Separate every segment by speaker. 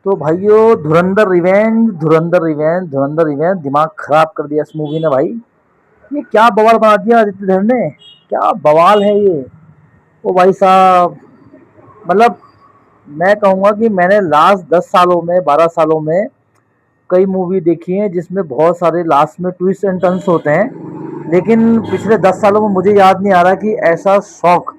Speaker 1: तो भाइयों, धुरंधर रिवेंज धुरंधर रिवेंज दिमाग खराब कर दिया इस मूवी ने भाई। ये क्या बवाल बना दिया आदित्य धर ने। क्या बवाल है ये। ओ भाई साहब, मतलब मैं कहूंगा कि मैंने लास्ट 10 सालों में 12 सालों में कई मूवी देखी हैं जिसमें बहुत सारे लास्ट में ट्विस्ट एंड टर्न्स होते हैं, लेकिन पिछले 10 सालों में मुझे याद नहीं आ रहा कि ऐसा शौक,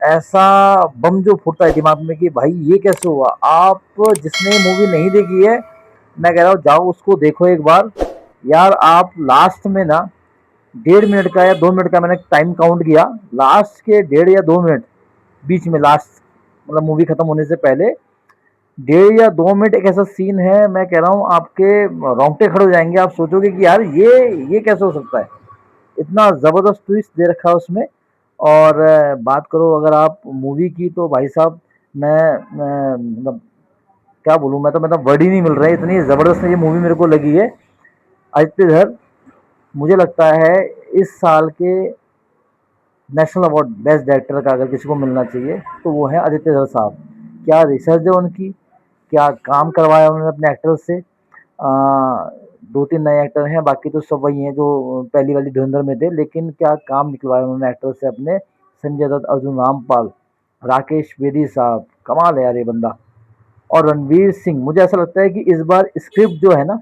Speaker 1: ऐसा बम जो फूटता है दिमाग में कि भाई ये कैसे हुआ। आप जिसने मूवी नहीं देखी है, मैं कह रहा हूँ जाओ उसको देखो एक बार। यार आप लास्ट में ना 1.5 मिनट का या 2 मिनट का मैंने टाइम काउंट किया, लास्ट के 1.5 या 2 मिनट बीच में, लास्ट मतलब मूवी खत्म होने से पहले 1.5 या 2 मिनट एक ऐसा सीन है, मैं कह रहा हूँ आपके रोंगटे खड़े हो जाएंगे। आप सोचोगे कि यार ये कैसे हो सकता है। इतना ज़बरदस्त ट्विस्ट दे रखा है उसमें। और बात करो अगर आप मूवी की, तो भाई साहब मतलब क्या बोलूँ, मैं तो मतलब वर्ड ही नहीं मिल रहे, इतनी ज़बरदस्त ये मूवी मेरे को लगी है। आदित्य धर, मुझे लगता है इस साल के नेशनल अवार्ड बेस्ट डायरेक्टर का अगर किसी को मिलना चाहिए तो वो है आदित्य धर साहब। क्या रिसर्च है उनकी, क्या काम करवाया उन्होंने अपने एक्टर से। दो तीन नए एक्टर हैं, बाकी तो सब वही हैं जो पहली वाली धुरंधर में थे, लेकिन क्या काम निकलवाया उन्होंने एक्टर से अपने। संजय दत्त, अर्जुन रामपाल, राकेश बेदी साहब, कमाल है यार ये बंदा। और रणवीर सिंह, मुझे ऐसा लगता है कि इस बार स्क्रिप्ट जो है ना,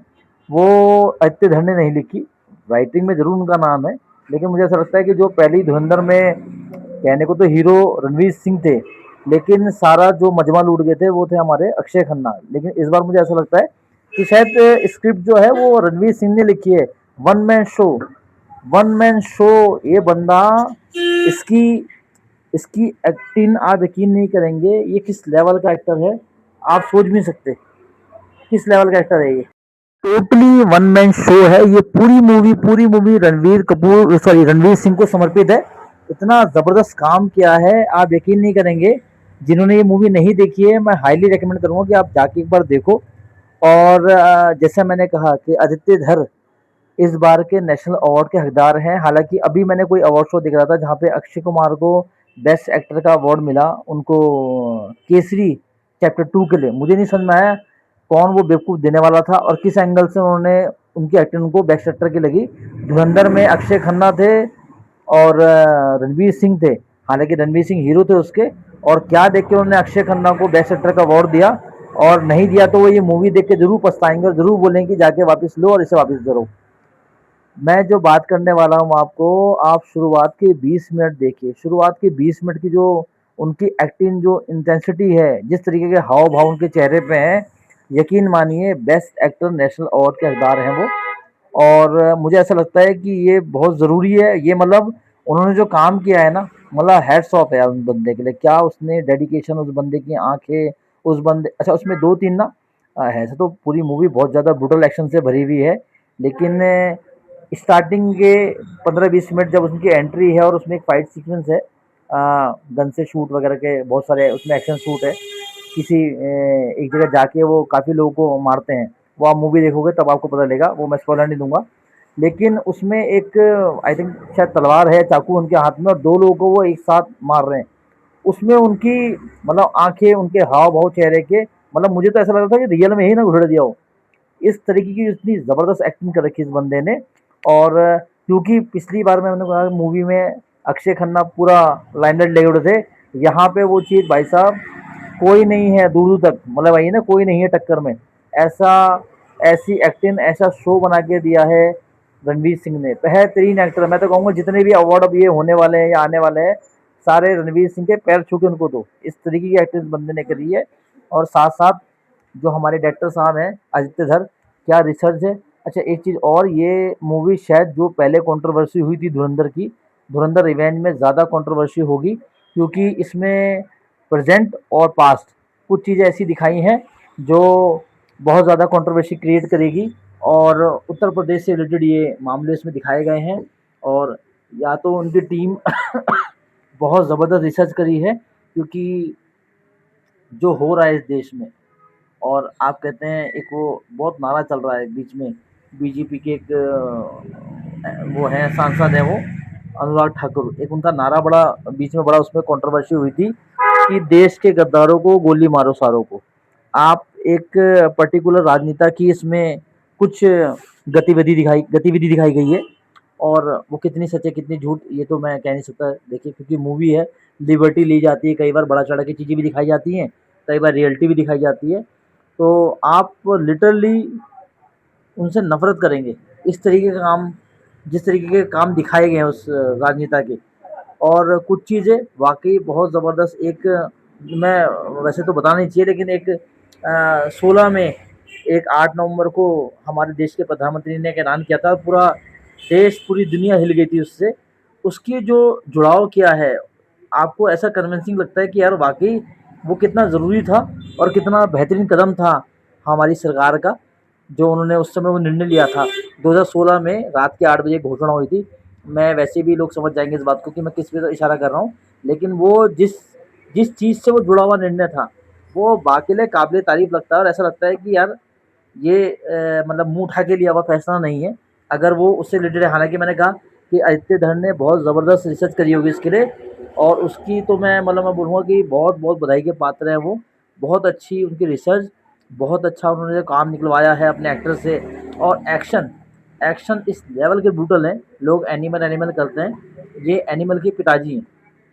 Speaker 1: वो आदित्य धर ने नहीं लिखी। राइटिंग में जरूर उनका नाम है, लेकिन मुझे ऐसा लगता है कि जो पहली धुरंधर में कहने को तो हीरो रणवीर सिंह थे, लेकिन सारा जो मजमा लूट गए थे वो थे हमारे अक्षय खन्ना। लेकिन इस बार मुझे ऐसा लगता है कि शायद स्क्रिप्ट जो है वो रणवीर सिंह ने लिखी है। One man show, one man show ये बंदा, इसकी इसकी एक्टिंग आप यकीन नहीं करेंगे, ये किस लेवल का एक्टर है। आप सोच भी नहीं सकते किस लेवल का एक्टर है ये। टोटली वन मैन शो है ये। पूरी मूवी रणवीर कपूर, सॉरी, रणवीर सिंह को समर्पित है। इतना जबरदस्त काम किया है, आप यकीन नहीं करेंगे। जिन्होंने ये मूवी नहीं देखी है, मैं हाईली रेकमेंड करूंगा कि आप जाके एक बार देखो। और जैसे मैंने कहा कि आदित्य धर इस बार के नेशनल अवार्ड के हकदार हैं। हालांकि अभी मैंने कोई अवार्ड शो देख रहा था जहाँ पे अक्षय कुमार को बेस्ट एक्टर का अवार्ड मिला उनको, केसरी चैप्टर 2 के लिए। मुझे नहीं समझ में आया कौन वो बेवकूफ़ देने वाला था और किस एंगल से उन्होंने उनकी एक्टिंग उनको बेस्ट एक्टर की लगी। धुरंधर में अक्षय खन्ना थे और रणवीर सिंह थे। हालांकि रणवीर सिंह हीरो थे उसके, और क्या देख के उन्होंने अक्षय खन्ना को बेस्ट एक्टर का अवार्ड दिया। और नहीं दिया तो वो ये मूवी देख के जरूर पछताएंगे और जरूर बोलेंगे कि जाके वापस लो और इसे वापस करो। मैं जो बात करने वाला हूँ आपको, आप शुरुआत के 20 मिनट देखिए। शुरुआत के 20 मिनट की जो उनकी एक्टिंग, जो इंटेंसिटी है, जिस तरीके के हाव भाव उनके चेहरे पे हैं, यकीन मानिए बेस्ट एक्टर नेशनल अवार्ड के हकदार हैं वो। और मुझे ऐसा लगता है कि ये बहुत ज़रूरी है। ये मतलब उन्होंने जो काम किया है ना, मतलब हैट्स ऑफ है यार उस बंदे के लिए। क्या उसने डेडिकेशन, उस बंदे की आंखें, उस बंदे, अच्छा उसमें दो तीन ना, ऐसे तो पूरी मूवी बहुत ज़्यादा ब्रूटल एक्शन से भरी हुई है, लेकिन स्टार्टिंग के 15-20 मिनट जब उसकी एंट्री है और उसमें एक फाइट सीक्वेंस है, गन से शूट वगैरह के बहुत सारे उसमें एक्शन शूट है। किसी एक जगह जाके वो काफ़ी लोगों को मारते हैं। वो आप मूवी देखोगे तब आपको पता लगेगा, वो मैं स्पॉइलर नहीं दूंगा। लेकिन उसमें एक, आई थिंक शायद तलवार है, चाकू उनके हाथ में, और दो लोगों को वो एक साथ मार रहे हैं। उसमें उनकी मतलब आंखें, उनके हाव भाव चेहरे के, मतलब मुझे तो ऐसा लग रहा था कि रियल में ही ना घुड़ दिया हो। इस तरीके की इतनी ज़बरदस्त एक्टिंग कर रखी है इस बंदे ने। और क्योंकि पिछली बार मैंने कहा मूवी में अक्षय खन्ना पूरा लाइमलाइट ले उड़े थे, यहाँ पे वो चीज़ भाई साहब कोई नहीं है दूर दूर तक, मतलब वही ना, कोई नहीं है टक्कर में। ऐसा, ऐसी एक्टिंग, ऐसा शो बना के दिया है रणवीर सिंह ने। बेहतरीन एक्टर, मैं तो कहूँगा जितने भी अवार्ड अब ये होने वाले हैं या आने वाले हैं, सारे रणवीर सिंह के पैर छू के उनको दो। इस तरीके की एक्टिंग बंदे ने करी है। और साथ साथ जो हमारे डायरेक्टर साहब हैं आदित्य धर, क्या रिसर्च है। अच्छा एक चीज़ और, ये मूवी शायद जो पहले कंट्रोवर्सी हुई थी धुरंधर की, धुरंधर रिवेंज में ज़्यादा कंट्रोवर्सी होगी, क्योंकि इसमें प्रेजेंट और पास्ट कुछ चीज़ें ऐसी दिखाई हैं जो बहुत ज़्यादा कंट्रोवर्सी क्रिएट करेगी। और उत्तर प्रदेश से रिलेटेड ये मामले इसमें दिखाए गए हैं। और या तो उनकी टीम बहुत ज़बरदस्त रिसर्च करी है, क्योंकि जो हो रहा है इस देश में, और आप कहते हैं एक वो बहुत नारा चल रहा है बीच में, बीजेपी के एक वो हैं सांसद हैं वो, अनुराग ठाकुर, एक उनका नारा बड़ा बीच में, बड़ा उसमें कंट्रोवर्सी हुई थी कि देश के गद्दारों को गोली मारो सारों को। आप एक पर्टिकुलर राजनेता की इसमें कुछ गतिविधि दिखाई गई है, और वो कितनी सच है कितनी झूठ ये तो मैं कह नहीं सकता। देखिए, क्योंकि मूवी है, लिबर्टी ली जाती है, कई बार बड़ा चढ़ा की चीज़ें भी दिखाई जाती हैं, कई बार रियलिटी भी दिखाई जाती है। तो आप लिटरली उनसे नफ़रत करेंगे। इस तरीके का काम, जिस तरीके के काम दिखाए गए हैं उस राजनेता के, और कुछ चीज़ें वाक़ई बहुत ज़बरदस्त। एक मैं वैसे तो बताना नहीं चाहिए, लेकिन एक 16 में, एक 8 नवंबर को हमारे देश के प्रधानमंत्री ने एक ऐलान किया था, पूरा देश, पूरी दुनिया हिल गई थी उससे। उसकी जो जुड़ाव किया है, आपको ऐसा कन्विंसिंग लगता है कि यार वाक़ई वो कितना ज़रूरी था और कितना बेहतरीन कदम था हमारी सरकार का, जो उन्होंने उस समय वो निर्णय लिया था। 2016 में रात के 8 बजे घोषणा हुई थी। मैं वैसे भी लोग समझ जाएँगे इस बात को कि मैं किस पे इशारा कर रहा हूँ। लेकिन वो जिस जिस चीज़ से वो जुड़ा हुआ निर्णय था, वो वाक़ई काबिल तारीफ़ लगता है, और ऐसा लगता है कि यार ये मतलब मुँह उठा के लिया हुआ फैसला नहीं है। अगर वो उससे रिलेटेड है, हालाँकि मैंने कहा कि आदित्य धर ने बहुत ज़बरदस्त रिसर्च करी होगी इसके लिए, और उसकी तो मैं बोलूँगा कि बहुत-बहुत बधाई के पात्र हैं वो। बहुत अच्छी उनकी रिसर्च, बहुत अच्छा उन्होंने जो काम निकलवाया है अपने एक्टर से, और एक्शन इस लेवल के ब्रूटल हैं। लोग एनिमल करते हैं, ये एनिमल के पिताजी हैं।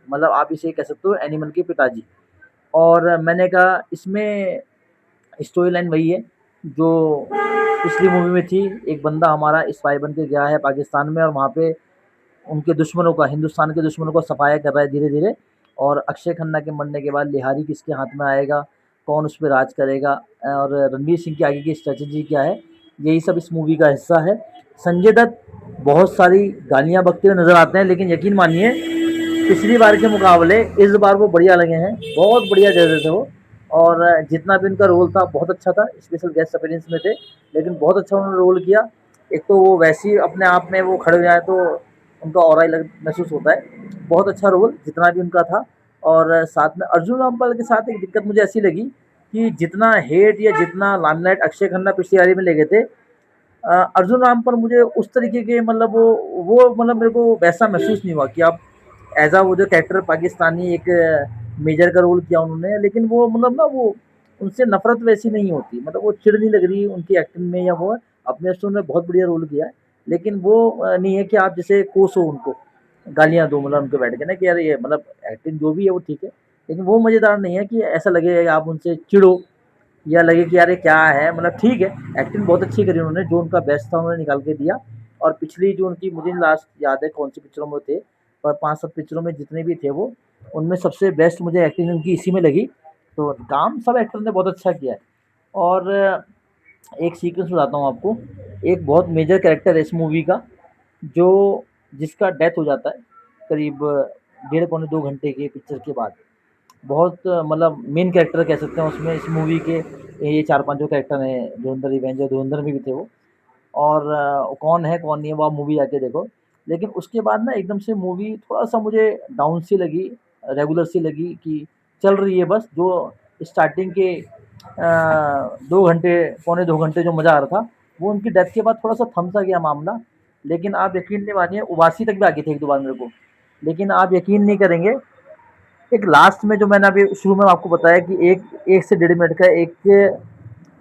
Speaker 1: मतलब आप इसे कह सकते हो एनिमल के पिताजी। और मैंने कहा इसमें स्टोरी लाइन वही है जो पिछली मूवी में थी। एक बंदा हमारा स्पाई बन के गया है पाकिस्तान में, और वहाँ पे उनके दुश्मनों का, हिंदुस्तान के दुश्मनों का सफाया कर रहा है धीरे धीरे। और अक्षय खन्ना के मरने के बाद लिहारी किसके हाथ में आएगा, कौन उस पर राज करेगा, और रणवीर सिंह की आगे की स्ट्रेटजी क्या है, यही सब इस मूवी का हिस्सा है। संजय दत्त बहुत सारी गालियाँ बकते हुए नजर आते हैं, लेकिन यकीन मानिए पिछली बार के मुकाबले इस बार वो बढ़िया लगे हैं, बहुत बढ़िया जज थे वो। और जितना भी उनका रोल था बहुत अच्छा था, स्पेशल गेस्ट अपीयरेंस में थे, लेकिन बहुत अच्छा उन्होंने रोल किया। एक तो वो वैसे ही अपने आप में वो खड़े हो जाए तो उनका ऑरा अलग महसूस होता है। बहुत अच्छा रोल जितना भी उनका था। और साथ में अर्जुन रामपाल के साथ एक दिक्कत मुझे ऐसी लगी कि जितना हेट या जितना लाइमलाइट अक्षय खन्ना पिछली बारी में ले गए थे, अर्जुन रामपाल मुझे उस तरीके के मतलब वो मतलब मेरे को वैसा महसूस नहीं हुआ कि आप एज़ वो जो कैरेक्टर पाकिस्तानी एक मेजर का रोल किया उन्होंने, लेकिन वो मतलब ना वो उनसे नफ़रत वैसी नहीं होती, मतलब वो चिढ़ नहीं लग रही उनकी एक्टिंग में, या वो अपने से उन्होंने बहुत बढ़िया रोल किया है। लेकिन वो नहीं है कि आप जैसे कोसो उनको, गालियाँ दो मतलब उनको बैठ के ना कि यार ये मतलब एक्टिंग जो भी है वो ठीक है, लेकिन वो मज़ेदार नहीं है कि ऐसा लगे कि आप उनसे चिढ़ो, या लगे कि यार ये क्या है। मतलब ठीक है, एक्टिंग बहुत अच्छी करी उन्होंने, जो उनका बेस्ट था उन्होंने निकाल के दिया। और पिछली जो उनकी, मुझे लास्ट याद है कौन सी पिक्चरों में थे, पर 5-7 पिक्चरों में जितने भी थे वो, उनमें सबसे बेस्ट मुझे एक्टिंग उनकी इसी में लगी। तो काम सब एक्टर ने बहुत अच्छा किया है। और एक सीक्वेंस बताता हूँ आपको, एक बहुत मेजर कैरेक्टर है इस मूवी का, जो जिसका डेथ हो जाता है करीब डेढ़ पौने 2 घंटे के पिक्चर के बाद। बहुत मतलब मेन कैरेक्टर कह सकते हैं उसमें इस मूवी के, ये 4-5 जो कैरेक्टर हैं, धुरंधर रिवेंज और धुरंधर में भी थे वो। और कौन है कौन नहीं है वो आप मूवी जाके देखो। लेकिन उसके बाद ना एकदम से मूवी थोड़ा-सा मुझे डाउन सी लगी, रेगुलर सी लगी कि चल रही है बस। जो स्टार्टिंग के 2 घंटे, पौने 2 घंटे जो मज़ा आ रहा था, वो उनकी डेथ के बाद थोड़ा-सा थम सा गया मामला। लेकिन आप यकीन नहीं मानिए, उबासी तक भी आ गई थी 1-2 बार मेरे को। लेकिन आप यकीन नहीं करेंगे, एक लास्ट में जो मैंने अभी शुरू में आपको बताया कि एक 1 से डेढ़ मिनट का एक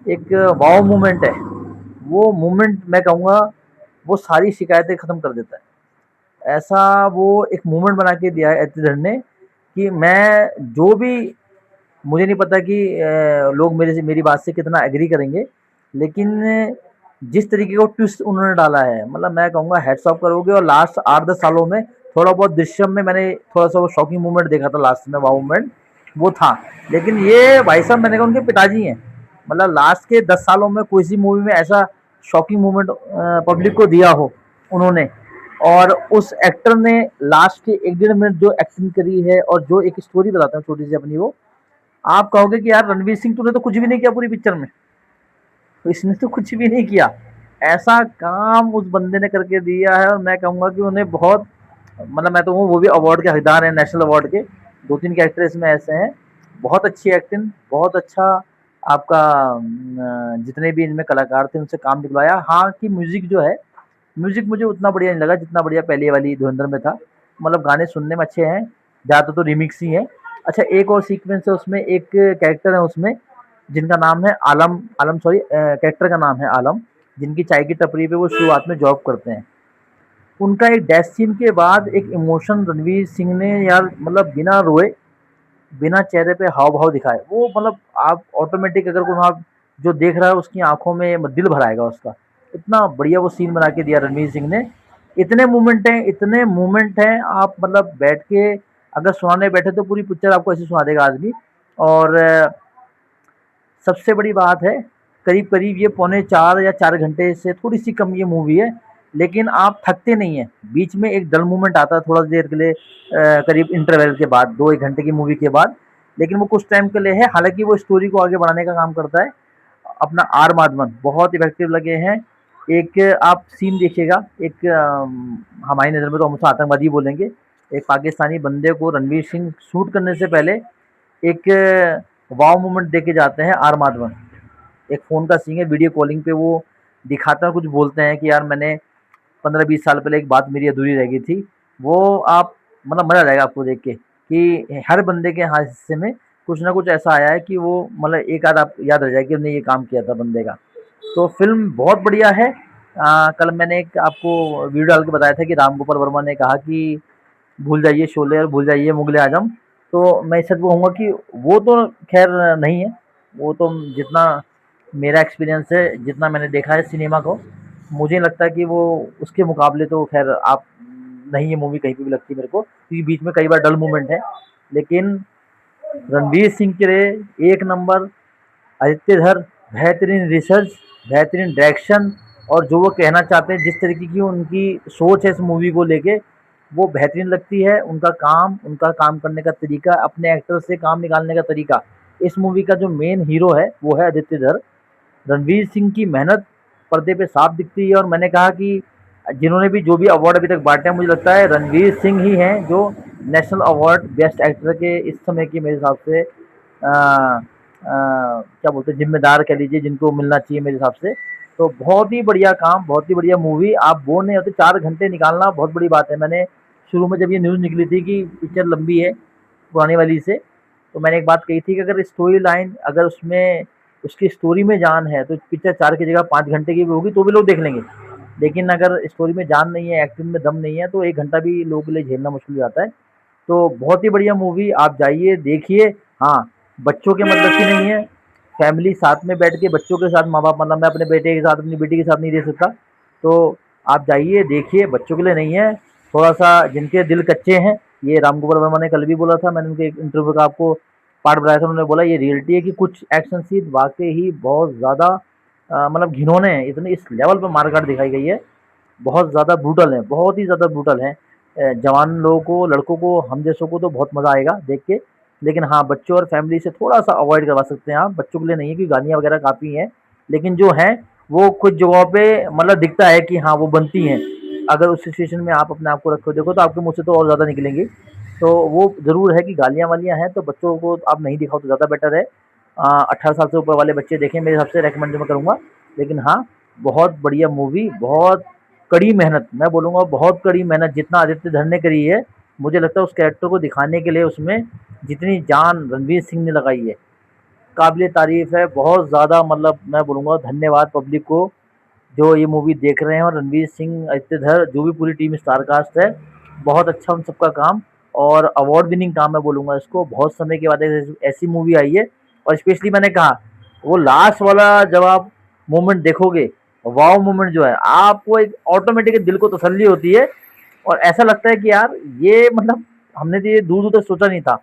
Speaker 1: एक वाव मोमेंट है। वो मोमेंट मैं कहूँगा वो सारी शिकायतें ख़त्म कर देता है। ऐसा वो एक मोमेंट बना के दिया है एतिदर ने कि मैं जो भी, मुझे नहीं पता कि लोग मेरे से मेरी बात से कितना एग्री करेंगे, लेकिन जिस तरीके का ट्विस्ट उन्होंने डाला है, मतलब मैं कहूँगा हैट्स ऑफ करोगे। और लास्ट 8-10 सालों में थोड़ा बहुत दृश्यम में मैंने थोड़ा-सा वो शॉकिंग मोमेंट देखा था लास्ट में, वाओ मोमेंट वो था। लेकिन ये भाई साहब मैंने कहा उनके पिताजी हैं। मतलब लास्ट के 10 सालों में कोई सी मूवी में ऐसा शॉकिंग मोमेंट पब्लिक को दिया हो उन्होंने, और उस एक्टर ने लास्ट के 1 डेढ़ मिनट जो एक्टिंग करी है, और जो एक स्टोरी बताता हूँ छोटी सी अपनी, वो आप कहोगे कि यार रणवीर सिंह तूने तो कुछ भी नहीं किया पूरी पिक्चर में, तो इसने तो कुछ भी नहीं किया। ऐसा काम उस बंदे ने करके दिया है, और मैं कहूँगा कि उन्हें बहुत, मतलब मैं तो हूँ वो भी अवार्ड के हकदार हैं, नेशनल अवार्ड के। 2-3 कैरेक्टर इसमें ऐसे हैं, बहुत अच्छी एक्टिंग, बहुत अच्छा आपका जितने भी इनमें कलाकार थे उनसे काम निकलवाया। हाँ, कि म्यूज़िक जो है, म्यूज़िक मुझे उतना बढ़िया नहीं लगा जितना बढ़िया पहले वाली धुरंधर में था। मतलब गाने सुनने में अच्छे हैं, ज़्यादातर तो रीमिक्स ही हैं। अच्छा, एक और सीक्वेंस है उसमें, एक कैरेक्टर है उसमें जिनका नाम है आलम, आलम सॉरी कैरेक्टर का नाम है आलम, जिनकी चाय की टपरी पे वो शुरुआत में जॉब करते हैं। उनका एक डेथ सीन के बाद एक इमोशन रणवीर सिंह ने यार मतलब बिना रोए, बिना चेहरे पे हाव-भाव दिखाए, वो मतलब आप ऑटोमेटिक अगर कोई आप जो देख रहा है उसकी आँखों में दिल भर आएगा उसका। इतना बढ़िया वो सीन बना के दिया रणवीर सिंह ने। इतने मोमेंट हैं आप मतलब बैठ के अगर सुनाने बैठे तो पूरी पिक्चर आपको ऐसे सुना देगा आदमी। और सबसे बड़ी बात है, करीब-करीब ये पौने 4 या 4 घंटे से थोड़ी-सी कम ये मूवी है, लेकिन आप थकते नहीं हैं। बीच में एक डल मोमेंट आता है थोड़ा देर के लिए करीब इंटरवल के बाद, 2-1 घंटे की मूवी के बाद, लेकिन वो कुछ टाइम के लिए है, हालाँकि वो स्टोरी को आगे बढ़ाने का काम करता है। अपना आर माधवन बहुत इफ़ेक्टिव लगे हैं। एक आप सीन देखिएगा, एक हमारी नज़र में तो हम उसे आतंकवादी बोलेंगे। एक पाकिस्तानी बंदे को रणवीर सिंह शूट करने से पहले एक वाव मोमेंट देके जाते हैं आर माधवन। एक फ़ोन का सीन है, वीडियो कॉलिंग पे वो दिखाता है, कुछ बोलते हैं कि यार मैंने 15-20 साल पहले एक बात मेरी अधूरी रह गई थी। वो आप मतलब मज़ा आ जाएगा आपको देख के कि हर बंदे के हाँ हिस्से में कुछ ना कुछ ऐसा आया है कि वो मतलब एक आध आप याद रह जाए कि हमने ये काम किया था बंदे का। तो फ़िल्म बहुत बढ़िया है। कल मैंने एक आपको वीडियो डाल के बताया था कि राम गोपाल वर्मा ने कहा कि भूल जाइए शोले और भूल जाइए मुगले आजम। तो मैं सच कहूँगा कि वो तो खैर नहीं है। वो तो जितना मेरा एक्सपीरियंस है, जितना मैंने देखा है सिनेमा को, मुझे नहीं लगता कि वो उसके मुकाबले तो खैर आप नहीं ये मूवी कहीं पे भी लगती मेरे को, क्योंकि बीच में कई बार डल मोमेंट है। लेकिन रणवीर सिंह के लिए एक नंबर, आदित्य धर बेहतरीन रिसर्च, बेहतरीन डायरेक्शन, और जो वो कहना चाहते हैं जिस तरीके की उनकी सोच है इस मूवी को लेके, वो बेहतरीन लगती है। उनका काम करने का तरीका, अपने एक्टर से काम निकालने का तरीका। इस मूवी का जो मेन हीरो है वो है आदित्य धर। रणवीर सिंह की मेहनत पर्दे पे साफ दिखती है, और मैंने कहा कि जिन्होंने भी जो भी अवार्ड अभी तक बांटे हैं, मुझे लगता है रणवीर सिंह ही हैं जो नेशनल अवार्ड बेस्ट एक्टर के इस समय की मेरे हिसाब से क्या बोलते हैं जिम्मेदार कह लीजिए, जिनको मिलना चाहिए मेरे हिसाब से। तो बहुत ही बढ़िया काम, बहुत ही बढ़िया मूवी, आप बोर नहीं होते। 4 घंटे निकालना बहुत बड़ी बात है। मैंने शुरू में जब ये न्यूज़ निकली थी कि पिक्चर लंबी है पुरानी वाली से, तो मैंने एक बात कही थी कि अगर स्टोरी लाइन अगर उसमें उसकी स्टोरी में जान है तो पिक्चर 4 की जगह 5 घंटे की भी होगी तो भी लोग देख लेंगे। लेकिन अगर स्टोरी में जान नहीं है, एक्टिंग में दम नहीं है, तो 1 घंटा भी लोगों के लिए झेलना मुश्किल हो जाता है। तो बहुत ही बढ़िया मूवी, आप जाइए देखिए। हाँ, बच्चों के मतलब की नहीं है, फैमिली साथ में बैठ के बच्चों के साथ, माँ बाप मतलब मैं अपने बेटे के साथ अपनी बेटी के साथ नहीं देख सकता, तो आप जाइए देखिए, बच्चों के लिए नहीं है। थोड़ा सा जिनके दिल कच्चे हैं, ये राम गोपाल वर्मा ने कल भी बोला था, मैंने उनके इंटरव्यू का आपको पार्ट बताया था, उन्होंने बोला ये रियलिटी है कि कुछ एक्शन सीन वाकई ही बहुत ज़्यादा मतलब घिनौने हैं, इतने इस लेवल पर मारकाट दिखाई गई है, बहुत ज़्यादा ब्रूटल है, बहुत ही ज़्यादा ब्रूटल है। जवान लोगों को, लड़कों को, हम जैसों को तो बहुत मज़ा आएगा देख के। लेकिन हाँ, बच्चों और फैमिली से थोड़ा-सा अवॉइड करवा सकते हैं आप, बच्चों के लिए नहीं है क्योंकि गालियाँ वगैरह काफ़ी हैं। लेकिन जो हैं, वो कुछ जगहों पे मतलब दिखता है कि हाँ, वो बनती हैं। अगर उस सिचुएशन में आप अपने आप को रखो देखो तो आपके मुँह से तो और ज़्यादा निकलेंगी। तो वो ज़रूर है कि गालियाँ-वालियाँ हैं तो बच्चों को आप नहीं दिखाओ तो ज़्यादा बेटर है। 18 साल से ऊपर वाले बच्चे देखें मेरे हिसाब से, रिकमेंड जो मैं करूँगा। लेकिन हाँ, बहुत बढ़िया मूवी, बहुत कड़ी मेहनत, मैं बोलूँगा बहुत कड़ी मेहनत जितना आदित्य धर ने करी है, मुझे लगता है उस कैरेक्टर को दिखाने के लिए उसमें जितनी जान रणवीर सिंह ने लगाई है, काबिल तारीफ़ है। बहुत ज़्यादा मतलब मैं बोलूँगा धन्यवाद पब्लिक को जो ये मूवी देख रहे हैं, और रणवीर सिंह, आदित्य धर, जो भी पूरी टीम स्टार कास्ट है, बहुत अच्छा उन सबका काम, और अवार्ड विनिंग काम मैं बोलूँगा इसको। बहुत समय के बाद ऐसी मूवी आई है, और स्पेशली मैंने कहा वो लास्ट वाला जब आप मोमेंट देखोगे, वाव मोमेंट जो है, आपको एक ऑटोमेटिक दिल को तसल्ली होती है, और ऐसा लगता है कि यार ये मतलब हमने तो ये दूर दूर तक सोचा नहीं था।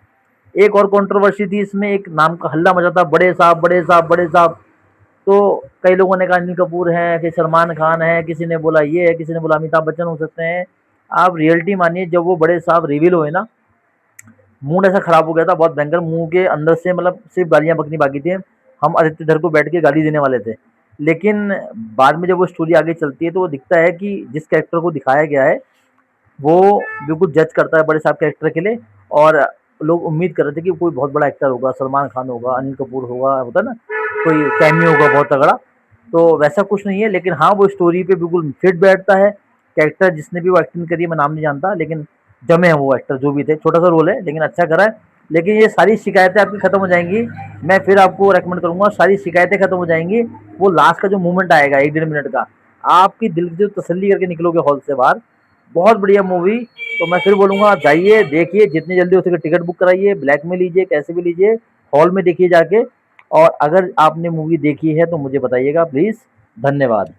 Speaker 1: एक और कंट्रोवर्सी थी इसमें, एक नाम का हल्ला मचा था, बड़े साहब बड़े साहब बड़े साहब। तो कई लोगों ने कहा अनिल कपूर है, कि सलमान खान है, किसी ने बोला ये है, किसी ने बोला अमिताभ बच्चन हो सकते हैं। आप रियलिटी मानिए, जब वो बड़े साहब रिवील हुए ना, मूड ऐसा खराब हो गया था बहुत भयंकर, मुंह के अंदर से मतलब सिर्फ गालियां बकनी बाकी थी। हम आदित्य धर को बैठ के गाली देने वाले थे, लेकिन बाद में जब वो स्टोरी आगे चलती है तो वो दिखता है कि जिस कैरेक्टर को दिखाया गया है वो बिल्कुल जज करता है बड़े साहब कैरेक्टर के लिए। और लोग उम्मीद कर रहे थे कि कोई बहुत बड़ा एक्टर होगा, सलमान खान होगा, अनिल कपूर होगा, होता है ना, कोई कैमियो होगा बहुत तगड़ा। तो वैसा कुछ नहीं है, लेकिन हाँ वो स्टोरी पे बिल्कुल फिट बैठता है। कैरेक्टर जिसने भी वो एक्टिंग करी है, मैं नाम नहीं जानता, लेकिन जमे हैं वो एक्टर जो भी थे, छोटा सा रोल है लेकिन अच्छा करा है। लेकिन ये सारी शिकायतें आपकी खत्म हो जाएंगी। मैं फिर आपको रेकमेंड करूंगा, सारी शिकायतें खत्म हो जाएंगी। वो लास्ट का जो मोमेंट आएगा 1 डेढ़ मिनट का, आपकी दिल की जो तसल्ली करके निकलोगे हॉल से बाहर। बहुत बढ़िया मूवी। तो मैं फिर बोलूंगा आप जाइए, देखिए, जितनी जल्दी हो सके टिकट बुक कराइए, ब्लैक में लीजिए, कैसे भी लीजिए, हॉल में देखिए जाके। और अगर आपने मूवी देखी है तो मुझे बताइएगा प्लीज। धन्यवाद।